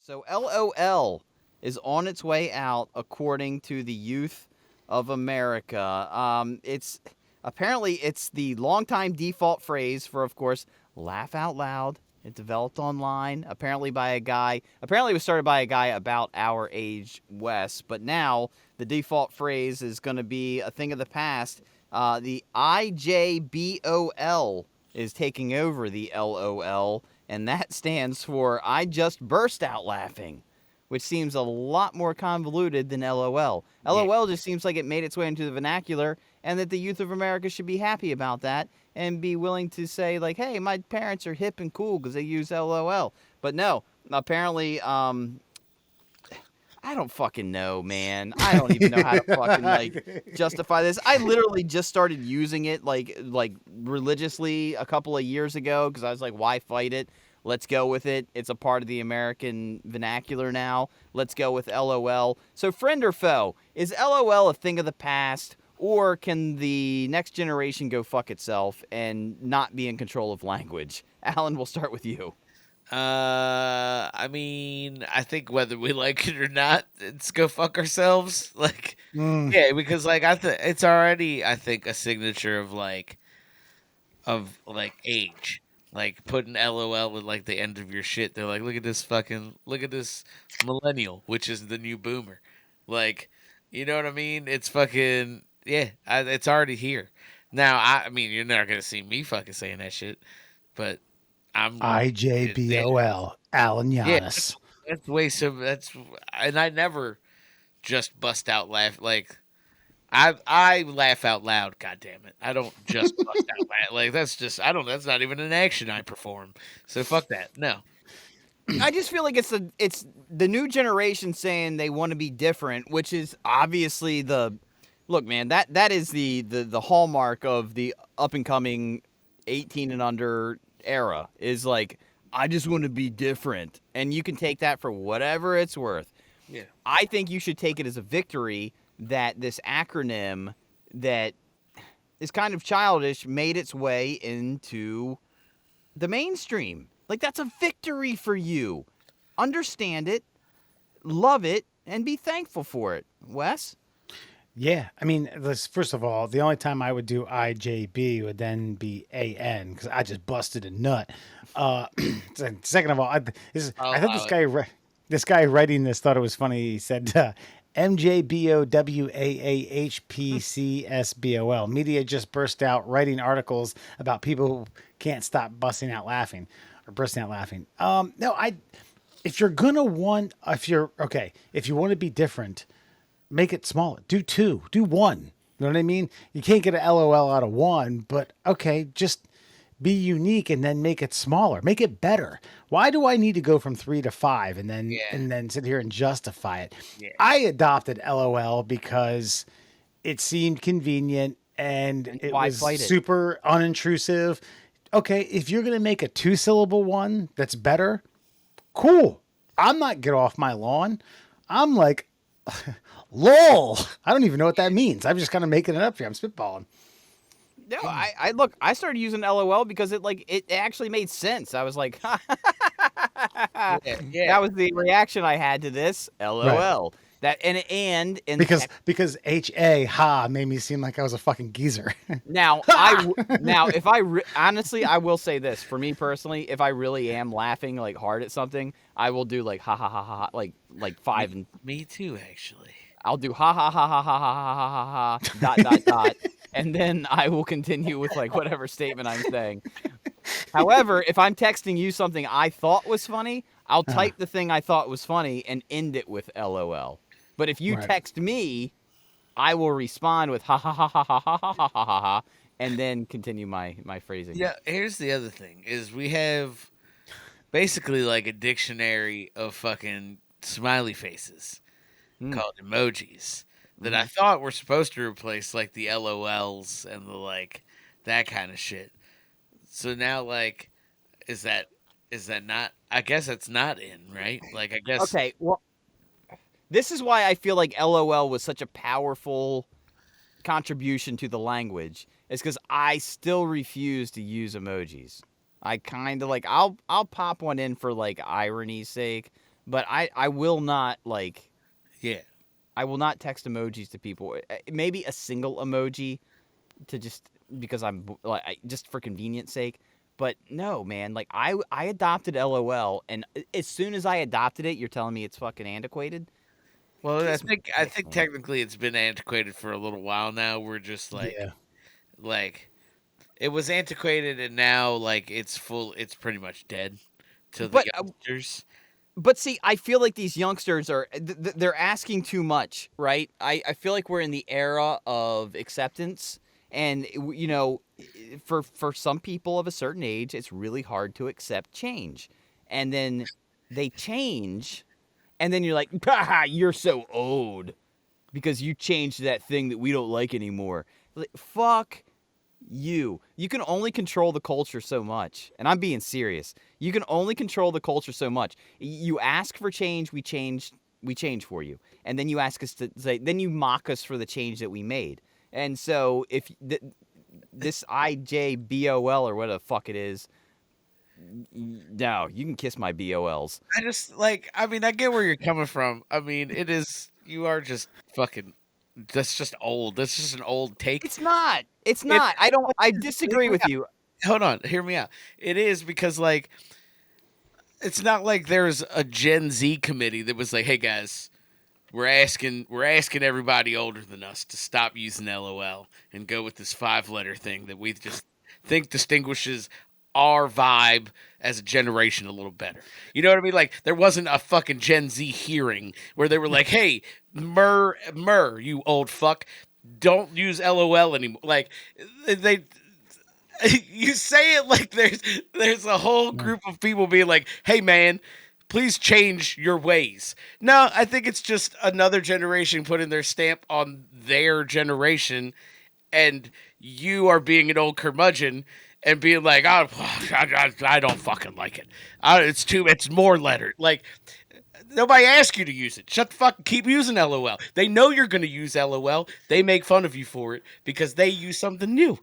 So LOL is on its way out, according to the youth of America. It's the longtime default phrase for, of course, laugh out loud. It developed online, apparently by a guy. Apparently, it was started by a guy about our age, Wes. But now the default phrase is going to be a thing of the past. The IJBOL is taking over the LOL, and that stands for I just burst out laughing, which seems a lot more convoluted than LOL. Yeah. LOL just seems like it made its way into the vernacular, and that the youth of America should be happy about that and be willing to say, like, hey, my parents are hip and cool because they use LOL. But no, apparently, I don't fucking know, man. I don't even know how to fucking justify this. I literally just started using it like religiously a couple of years ago because I was like, why fight it? Let's go with it. It's a part of the American vernacular now. Let's go with LOL. So, friend or foe, is LOL a thing of the past, or can the next generation go fuck itself and not be in control of language? Alan, we'll start with you. I mean, I think whether we like it or not, it's go fuck ourselves. Like, yeah, because like it's already, I think, a signature of age. Like putting LOL at like the end of your shit. They're like, look at this millennial, which is the new boomer. Like, you know what I mean? It's fucking yeah. It's already here. Now, I mean, you're not gonna see me fucking saying that shit, but I'm yeah, IJBOL, Alan yeah, Giannis. that's way so. And I never just bust out laugh like I laugh out loud. God damn it! I don't just bust out laugh like that's just I don't. That's not even an action I perform. So fuck that. No. I just feel like it's the new generation saying they want to be different, which is obviously the look, man. That is the hallmark of the up and coming 18 and under era. Is like I just want to be different, and you can take that for whatever it's worth. Yeah. I think you should take it as a victory that this acronym that is kind of childish made its way into the mainstream. Like, that's a victory for you. Understand it, love it, and be thankful for it. Wes? Yeah, I mean, first of all, the only time I would do IJB would then be AN because I just busted a nut. Uh, second of all, I I'll thought allow it. this guy writing this thought it was funny. He said MJBOWAHPCSBOL media just burst out writing articles about people who can't stop busting out laughing or bursting out laughing. No, if you're gonna want if you want to be different, make it smaller. Do two. Do one. You know what I mean? You can't get a LOL out of one, but okay, just be unique and then make it smaller. Make it better. Why do I need to go from 3 to 5 Yeah. and then sit here and justify it? Yeah. I adopted LOL because it seemed convenient and it why was fight it? super unintrusive. Okay, if you're gonna make a 2-syllable one that's better, cool. I'm not get off my lawn. I'm like, lol. I don't even know what that means. I'm just kind of making it up here. I'm spitballing. No, I look, I started using LOL because it actually made sense. I was like, Yeah. that was the reaction I had to this. LOL. That and Because ha made me seem like I was a fucking geezer. now if honestly, I will say this for me personally, if I really am laughing like hard at something, I will do like ha ha ha ha like five and Me too, actually. I'll do ha ha ha ha ha ha ha ha ha dot dot dot, and then I will continue with like whatever statement I'm saying. However, if I'm texting you something I thought was funny, I'll type the thing I thought was funny and end it with LOL. But if you Right. text me, I will respond with ha ha ha ha ha ha ha ha ha ha, and then continue my phrasing. Yeah, here's the other thing is we have basically like a dictionary of fucking smiley faces called emojis that I thought were supposed to replace like the LOLs and the like that kind of shit. So now like is that not I guess it's not in, right? Like I guess Okay, well, this is why I feel like LOL was such a powerful contribution to the language. Is because I still refuse to use emojis. I kind of like I'll pop one in for like irony's sake, but I will not like Yeah. I will not text emojis to people. Maybe a single emoji to just because I'm like just for convenience sake. But no, man, like I adopted LOL, and as soon as I adopted it, you're telling me it's fucking antiquated? Well, I Kiss my think I dick, think man. technically it's been antiquated for a little while now. We're just Yeah. like it was antiquated and now like it's pretty much dead to the But youngsters. But see, I feel like these youngsters are they're asking too much, right? I feel like we're in the era of acceptance, and for some people of a certain age, it's really hard to accept change, and then they change, and then you're like, "Bah, you're so old because you changed that thing that we don't like anymore." Like, fuck you. You can only control the culture so much. And I'm being serious. You can only control the culture so much. You ask for change, we change for you. And then you ask us to say then you mock us for the change that we made. And so if this IJBOL or what the fuck it is, no, you can kiss my BOLs. I just like I mean I get where you're coming from. I mean it is you are just fucking that's just old. That's just an old take. It's not. It's It, not. I disagree with you. hold on, hear me out. It is because like it's not like there's a Gen Z committee that was like, "Hey guys, we're asking everybody older than us to stop using LOL and go with this 5-letter thing that we just think distinguishes our vibe as a generation a little better." You know what I mean? Like there wasn't a fucking Gen Z hearing where they were like, "Hey, Mur, you old fuck, don't use LOL anymore." Like they you say it like there's a whole group of people being like, "Hey man, please change your ways." No, I think it's just another generation putting their stamp on their generation, and you are being an old curmudgeon and being like, "Oh, I don't fucking like it. It's more letter." Like nobody asked you to use it. Shut the fuck. Keep using LOL. They know you're gonna use LOL. They make fun of you for it because they use something new.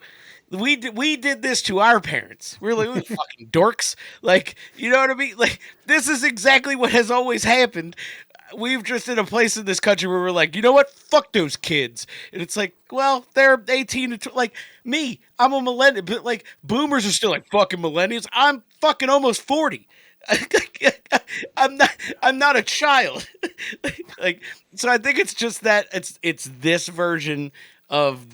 We did this to our parents. We're like, "We're fucking dorks." Like, you know what I mean? Like, this is exactly what has always happened. We've just in a place in this country where we're like, you know what? Fuck those kids. And it's like, well, they're 18 to like me. I'm a millennial, but like boomers are still like fucking millennials. I'm fucking almost 40. I'm not a child. Like, so I think it's just that it's this version of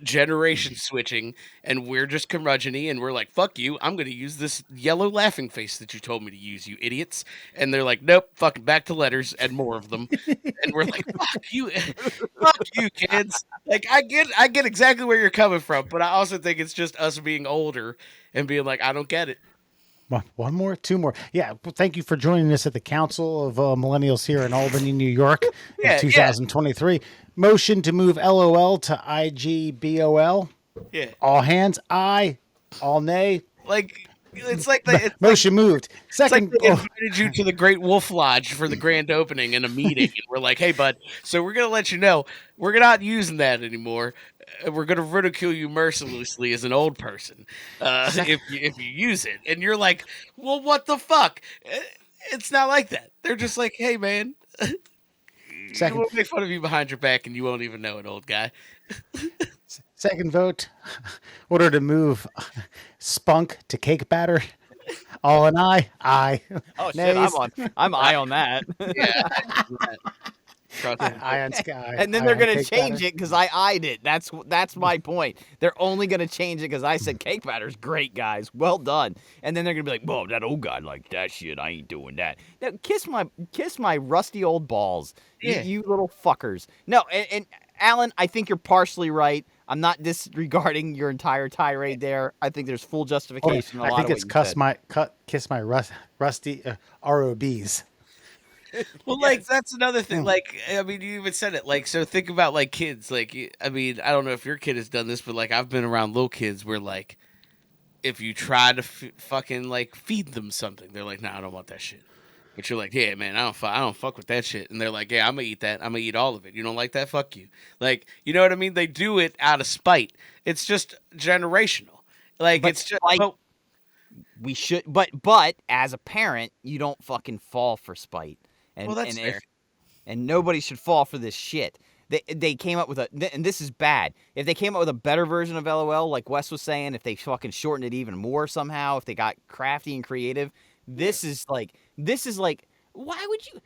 generation switching, and we're just curmudgeon-y, and we're like, fuck you, I'm gonna use this yellow laughing face that you told me to use, you idiots. And they're like, nope, fucking back to letters and more of them. And we're like, fuck you, fuck you, kids. Like, I get exactly where you're coming from, but I also think it's just us being older and being like, I don't get it. One more, two more. Yeah. Well, thank you for joining us at the Council of Millennials here in Albany, New York in Yeah, 2023. Motion to move LOL to IGBOL. yeah. All hands, aye. All nay. Like it's like it's like Motion moved. It's like Second. they invited you to the Great Wolf Lodge for the grand opening in a meeting, and we're like, "Hey, bud, so we're gonna let you know we're not using that anymore. We're gonna ridicule you mercilessly as an old person if you use it." And you're like, "Well, what the fuck?" It's not like that. They're just like, "Hey, man, Second. we'll make fun of you behind your back, and you won't even know it, old guy." Second vote. Order to move spunk to cake batter. All an aye. Aye. Oh shit, Nays. I'm eye on that. Yeah, I do that. Trust me. Aye on sky. And then aye they're on gonna cake change batter. it because I eyed it. That's my point. They're only gonna change it because I said cake batter's great, guys. Well done. And then they're gonna be like, "Whoa, that old guy like that shit. I ain't doing that." Now, kiss my rusty old balls. Yeah. You little fuckers. No, and Alan, I think you're partially right. I'm not disregarding your entire tirade there. I think there's full Hold on. justification. In a I lot think of it's what you said. kiss my rusty ROBs. Well, like that's another thing. Like, I mean, you even said it. Like, so think about like kids. Like, I mean, I don't know if your kid has done this, but like I've been around little kids where like if you try to fucking like feed them something, they're like, "Nah, I don't want that shit." But you're like, "Yeah, man, I don't fuck with that shit." And they're like, "Yeah, I'm gonna eat that. I'm gonna eat all of it. You don't like that? Fuck you." Like, you know what I mean? They do it out of spite. It's just generational. Like, But it's just. spite- But we should, but as a parent, you don't fucking fall for spite, Well, that's fair. And nobody should fall for this shit. They came up with and this is bad. If they came up with a better version of LOL, like Wes was saying, if they fucking shortened it even more somehow, if they got crafty and creative, this is like, why would you?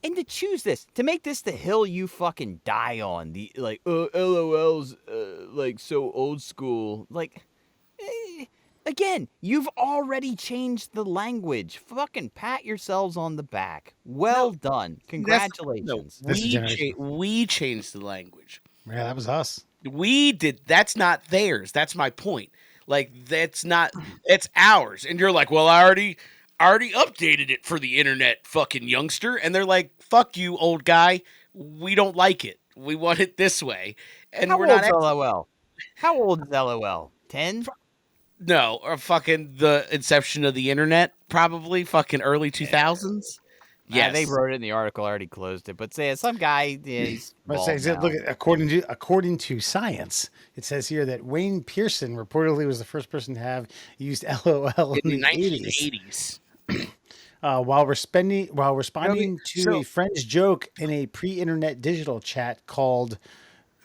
And to choose this, to make this the hill you fucking die on, the like, LOL's like so old school, like. Again, you've already changed the language. Fucking pat yourselves on the back. Well done. Congratulations. We changed the language. Yeah, that was us. We did. That's not theirs. That's my point. Like, that's ours. And you're like, well, I already updated it for the internet, fucking youngster. And they're like, fuck you, old guy. We don't like it. We want it this way. And How we're not. LOL? How old is LOL? 10? No, or fucking the inception of the internet, probably fucking early 2000s. Yeah, they wrote it in the article. I already closed it, but say some guy. Yeah, he's Look, according to science, it says here that Wayne Pearson reportedly was the first person to have used LOL in the 1980s. While responding to a friend's joke in a pre-internet digital chat called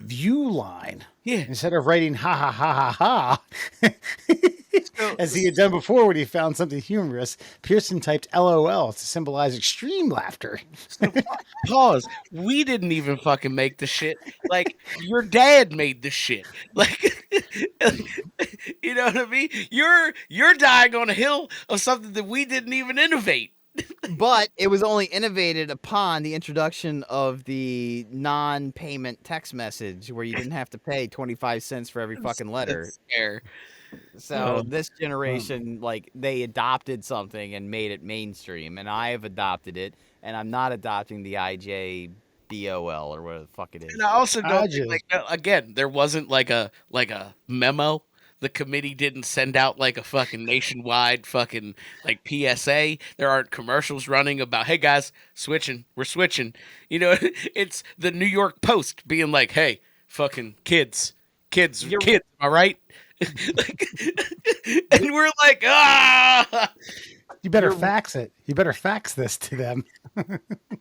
Viewline. Yeah. Instead of writing ha ha ha ha ha, as he had done before when he found something humorous, Pearson typed LOL to symbolize extreme laughter. Pause. We didn't even fucking make the shit. Like, your dad made the shit. Like, you know what I mean? You're dying on a hill of something that we didn't even innovate. But it was only innovated upon the introduction of the non-payment text message where you didn't have to pay 25 cents for every fucking letter. That's fair. So this generation, like, they adopted something and made it mainstream, and I have adopted it, and I'm not adopting the IJBOL or whatever the fuck it is. And I also don't think, like, again, there wasn't like a memo. The committee didn't send out like a fucking nationwide fucking like PSA. There aren't commercials running about, hey guys, we're switching. You know, it's the New York Post being like, hey, fucking kids, am I right? Like, and we're like, ah. You better fax it. You better fax this to them.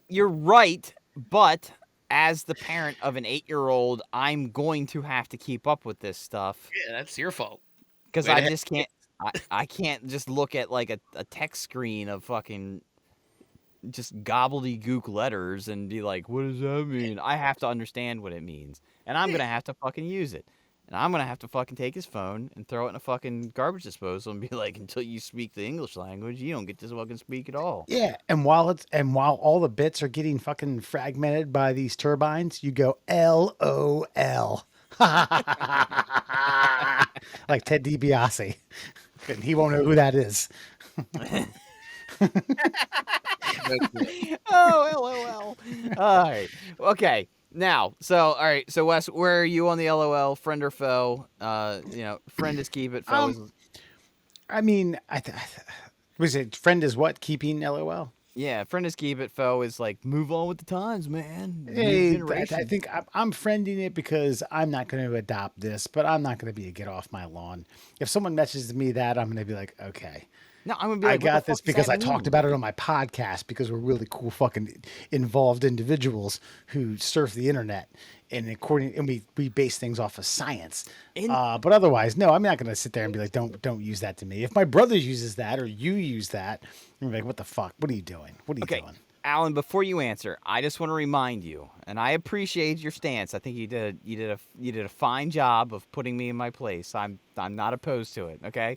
You're right, but as the parent of an 8-year-old, I'm going to have to keep up with this stuff. Yeah, that's your fault. Because I just can't. I can't just look at like a text screen of fucking just gobbledygook letters and be like, what does that mean? I have to understand what it means. And I'm going to have to fucking use it. And I'm going to have to fucking take his phone and throw it in a fucking garbage disposal and be like, until you speak the English language, you don't get to fucking speak at all. Yeah, and while all the bits are getting fucking fragmented by these turbines, you go LOL. Like Ted DiBiase. And he won't know who that is. Oh, LOL. All right. Okay. Now, all right. So, Wes, where are you on the LOL? Friend or foe? Friend is keep it. Foe is. I mean, was it friend is what? Keeping LOL? Yeah, friend is keep it. Foe is like move on with the times, man. Hey, I think I'm friending it because I'm not going to adopt this, but I'm not going to be a get off my lawn. If someone messages me that, I'm going to be like, okay. No, I'm gonna be like, I got this because I talked about it on my podcast because we're really cool fucking involved individuals who surf the internet and we base things off of science. But otherwise, no, I'm not gonna sit there and be like, don't use that to me. If my brother uses that or you use that, I'm like, what the fuck? What are you doing? What are you doing? Alan, before you answer, I just want to remind you, and I appreciate your stance. I think you did a fine job of putting me in my place. I'm not opposed to it. Okay.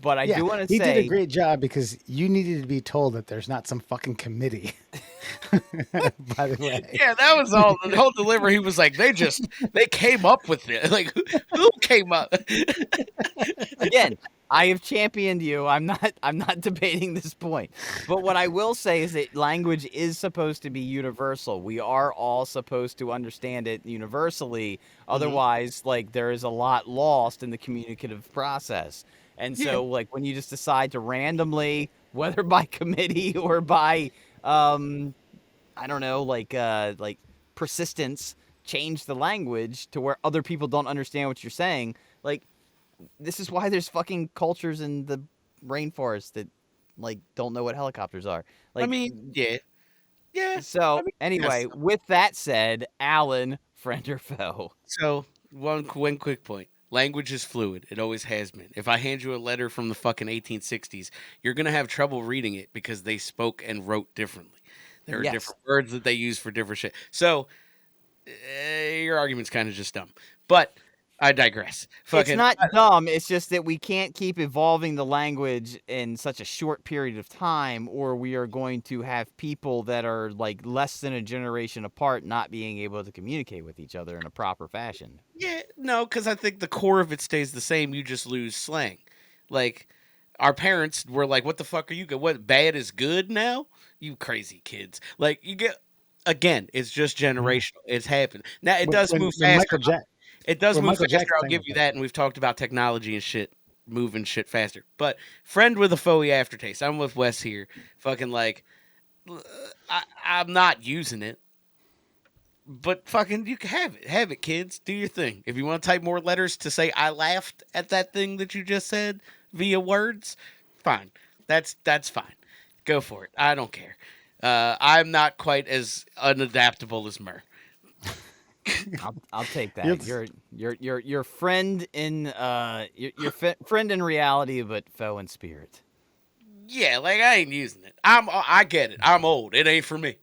But I do want to say... He did a great job because you needed to be told that there's not some fucking committee. By the way. Yeah, that was all. The whole delivery, he was like, they came up with it. Like, who came up? Again, I have championed you. I'm not debating this point. But what I will say is that language is supposed to be universal. We are all supposed to understand it universally. Otherwise, like, there is a lot lost in the communicative process. And so, like, when you just decide to randomly, whether by committee or by, I don't know, like persistence, change the language to where other people don't understand what you're saying, like, this is why there's fucking cultures in the rainforests that like don't know what helicopters are. Like, I mean, yeah. Yeah. so I mean, anyway, yes. with that said, Alan, friend or foe? So one quick point. Language is fluid. It always has been. If I hand you a letter from the fucking 1860s, you're gonna have trouble reading it because they spoke and wrote differently. There are Yes. different words that they use for different shit. So your argument's kind of just dumb. But I digress. It's not dumb. It's just that we can't keep evolving the language in such a short period of time, or we are going to have people that are like less than a generation apart not being able to communicate with each other in a proper fashion. Yeah, no, because I think the core of it stays the same. You just lose slang. Like, our parents were like, "What the fuck are you? What bad is good now? You crazy kids!" Like, you get again. It's just generational. It's happened. Now it does move faster. It does move Michael faster. Jackson I'll give you that. And we've talked about technology and shit moving shit faster. But friend with a foey aftertaste. I'm with Wes here. Fucking like, I'm not using it. But fucking, you can have it, kids. Do your thing. If you want to type more letters to say I laughed at that thing that you just said via words, fine. That's fine. Go for it. I don't care. I'm not quite as unadaptable as Mur. I'll take that. You're friend in friend in reality, but foe in spirit. Yeah, like I ain't using it. I get it. I'm old. It ain't for me.